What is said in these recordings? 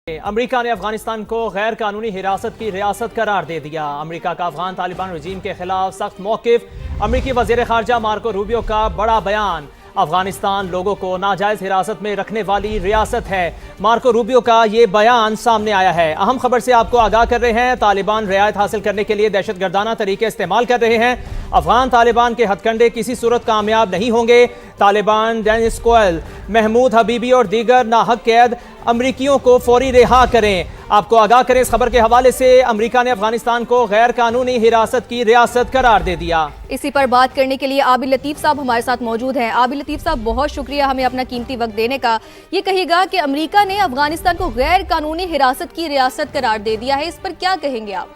امریکہ نے افغانستان کو غیر قانونی حراست کی ریاست قرار دے دیا۔ امریکہ کا افغان طالبان رجیم کے خلاف سخت موقف۔ امریکی وزیر خارجہ مارکو روبیو کا بڑا بیان۔ افغانستان لوگوں کو ناجائز حراست میں رکھنے والی ریاست ہے۔ مارکو روبیو کا یہ بیان سامنے آیا ہے۔ اہم خبر سے آپ کو آگاہ کر رہے ہیں۔ طالبان رعایت حاصل کرنے کے لیے دہشت گردانہ طریقے استعمال کر رہے ہیں۔ افغان طالبان کے ہتھ کنڈے کسی صورت کامیاب نہیں ہوں گے۔ طالبان ڈینس کوئل، محمود حبیبی اور دیگر ناحق قید امریکیوں کو فوری رہا کریں۔ آپ کو آگاہ کریں اس خبر کے حوالے سے، امریکہ نے افغانستان کو غیر قانونی حراست کی ریاست قرار دے دیا۔ اسی پر بات کرنے کے لیے عابد لطیف صاحب ہمارے ساتھ موجود ہیں۔ عابد لطیف صاحب، بہت شکریہ ہمیں اپنا قیمتی وقت دینے کا۔ یہ کہے گا کہ امریکہ نے افغانستان کو غیر قانونی حراست کی ریاست قرار دے دیا ہے، اس پر کیا کہیں گے آپ؟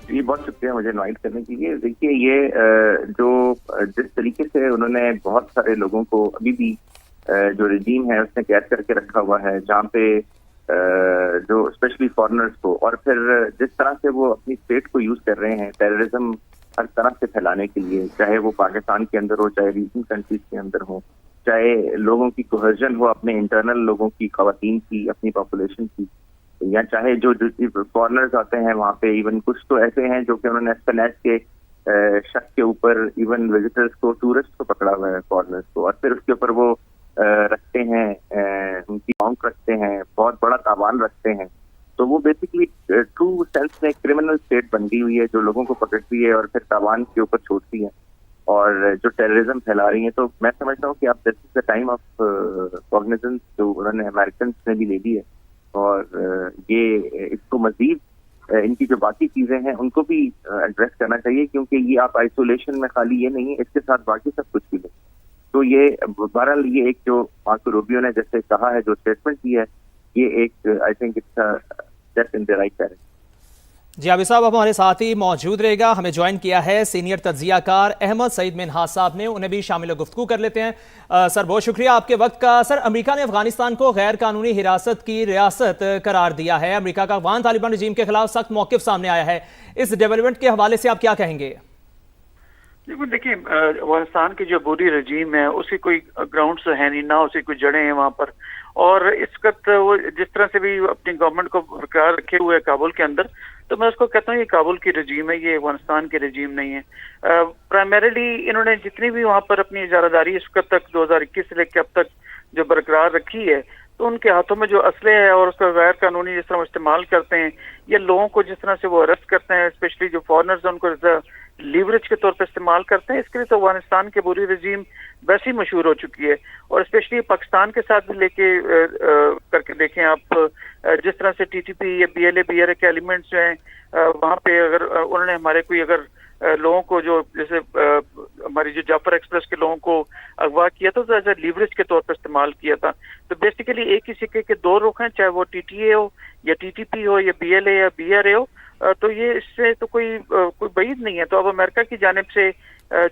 جی بہت شکریہ مجھے انوائٹ کرنے کے لیے۔ دیکھیے یہ جو جس طریقے سے انہوں نے بہت سارے لوگوں کو ابھی بھی جو رجیم ہے اس نے قید کر کے رکھا ہوا ہے، جہاں پہ جو اسپیشلی فارنرز کو، اور پھر جس طرح سے وہ اپنی اسٹیٹ کو یوز کر رہے ہیں ٹیررزم ہر طرح سے پھیلانے کے لیے، چاہے وہ پاکستان کے اندر ہو، چاہے ریجن کنٹریز کے اندر ہو، چاہے لوگوں کی کوہرجن ہو، اپنے انٹرنل لوگوں کی، خواتین کی، اپنی پاپولیشن کی، یا چاہے جو فارنرز آتے ہیں وہاں پہ، ایون کچھ تو ایسے ہیں جو کہ انہوں نے ایسپینیج کے شک کے اوپر ایون وزٹرز کو، ٹورسٹ کو پکڑا ہوا ہے، فارنرز کو، اور پھر اس کے اوپر وہ رکھتے ہیں، ان کی ماؤنٹ رکھتے ہیں، بہت بڑا تاوان رکھتے ہیں۔ تو وہ بیسکلی ٹرو سینس میں کرمنل اسٹیٹ بن گئی ہوئی ہے، جو لوگوں کو پکڑتی ہے اور پھر تاوان کے اوپر چھوڑتی ہے اور جو ٹیررزم پھیلا رہی ہیں۔ تو میں سمجھتا ہوں کہ اب دس از دا ٹائم آف کاگنیزنس جو انہوں نے امریکنس نے بھی لے لی ہے، اور یہ اس کو مزید ان کی جو باقی چیزیں ہیں ان کو بھی ایڈریس کرنا چاہیے، کیونکہ یہ آپ آئسولیشن میں خالی یہ نہیں ہے، اس کے ساتھ باقی سب کچھ بھی نہیں۔ تو یہ بہرحال یہ ایک جو مارکو روبیو نے جیسے کہا ہے، جو اسٹیٹمنٹ کی ہے، یہ ایک I think it's step in the right direction. جی عابد صاحب، اب ہمارے ساتھ ہی موجود رہے گا۔ ہمیں جوائن کیا ہے سینئر تجزیہ کار احمد سعید منہاس صاحب نے، انہیں بھی شامل گفتگو کر لیتے ہیں۔ سر بہت شکریہ آپ کے وقت کا۔ سر، امریکہ نے افغانستان کو غیر قانونی حراست کی ریاست قرار دیا ہے۔ امریکہ کا افغان طالبان رجیم کے خلاف سخت موقف سامنے آیا ہے، اس ڈیولپمنٹ کے حوالے سے آپ کیا کہیں گے؟ دیکھیں، افغانستان کی جو بری رجیم ہے اس کی کوئی گراؤنڈز ہے نہیں، نہ اس کی کوئی جڑیں ہیں وہاں پر، اور اس وقت وہ جس طرح سے بھی اپنی گورنمنٹ کو برقرار رکھے ہوئے کابل کے اندر، تو میں اس کو کہتا ہوں یہ کابل کی رجیم ہے، یہ افغانستان کی رجیم نہیں ہے۔ پرائمریلی انہوں نے جتنی بھی وہاں پر اپنی اجارہ داری اس وقت تک 2021 سے لے کے اب تک جو برقرار رکھی ہے، تو ان کے ہاتھوں میں جو اسلحے ہے اور اس کا غیر قانونی جس طرح وہ استعمال کرتے ہیں، یا لوگوں کو جس طرح سے وہ اریسٹ کرتے ہیں، اسپیشلی جو فارنرز ان کو لیوریج کے طور پہ استعمال کرتے ہیں، اس کے لیے تو افغانستان کی بری رجیم ویسے ہی مشہور ہو چکی ہے۔ اور اسپیشلی پاکستان کے ساتھ بھی لے کے کر کے دیکھیں آپ، جس طرح سے ٹی ٹی پی یا بی ایل اے کے ایلیمنٹس جو ہیں وہاں پہ، اگر انہوں نے ہمارے کوئی اگر لوگوں کو جو جیسے ہماری جو جعفر ایکسپریس کے لوگوں کو اغوا کیا تھا تو ایز اے لیوریج کے طور پر استعمال کیا تھا۔ تو بیسیکلی ایک ہی سکے کے دو رخ ہیں، چاہے وہ ٹی ٹی اے ہو یا ٹی ٹی پی ہو یا بی ایل اے یا بی آر اے ہو، تو یہ اس سے تو کوئی بعید نہیں ہے۔ تو اب امریکہ کی جانب سے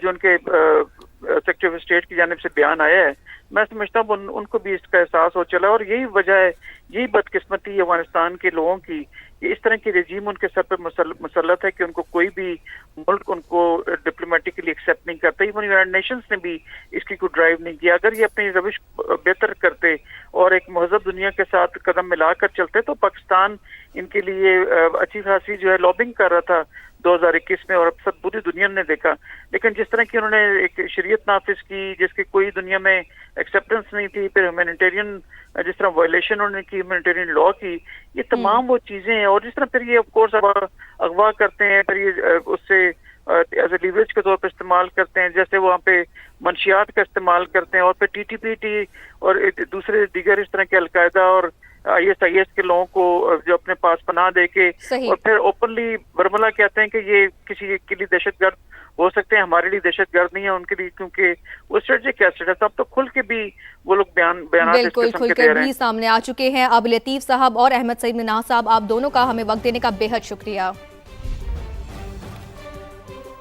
جو ان کے سیکریٹری آف اسٹیٹ کی جانب سے بیان آیا ہے، میں سمجھتا ہوں ان کو بھی اس کا احساس ہو چلا، اور یہی وجہ ہے، یہی بدقسمتی ہے افغانستان کے لوگوں کی کہ اس طرح کی رجیم ان کے سر پہ مسلط ہے کہ ان کو کوئی بھی ملک ان کو ڈپلومیٹکلی ایکسیپٹ نہیں کرتا۔ ایون یونائیٹڈ نیشنز نے بھی اس کی کوئی ڈرائیو نہیں کیا۔ اگر یہ اپنی روش بہتر کرتے اور ایک مہذب دنیا کے ساتھ قدم ملا کر چلتے تو پاکستان ان کے لیے اچھی خاصی جو ہے لابنگ کر رہا تھا 2021 میں، اور اب سب پوری دنیا نے دیکھا۔ لیکن جس طرح کی انہوں نے ایک شریعت نافذ کی جس کی کوئی دنیا میں ایکسیپٹنس نہیں تھی، پھر ہیومینیٹیرین جس طرح وائلیشن انہوں نے کی ہیومینیٹیرین لا کی، یہ تمام وہ چیزیں ہیں، اور جس طرح پھر یہ آف کورس اغوا کرتے ہیں، پھر یہ اس سے ایز اے لیوریج کے طور پہ استعمال کرتے ہیں، جیسے وہاں پہ منشیات کا استعمال کرتے ہیں، اور پھر ٹی ٹی پی ٹی اور دوسرے دیگر اس طرح کے القاعدہ اور آئی ایس کے لوگوں کو جو اپنے پاس پناہ دے کے اور پھر اوپنلی برملا کہتے ہیں کہ یہ کسی کے لیے دہشت گرد ہو سکتے ہیں، ہمارے لیے دہشت گرد نہیں ہے ان کے لیے، کیونکہ وہ اسٹریٹجک ایسٹ ہے۔ تو اب تو کھل کے بھی وہ لوگ بیانات اس بالکل قسم کھل کے کر دے رہے ہیں۔ بھی سامنے آ چکے ہیں۔ عابد لطیف صاحب اور احمد سعید منہاس صاحب، آپ دونوں کا ہمیں وقت دینے کا بے حد شکریہ۔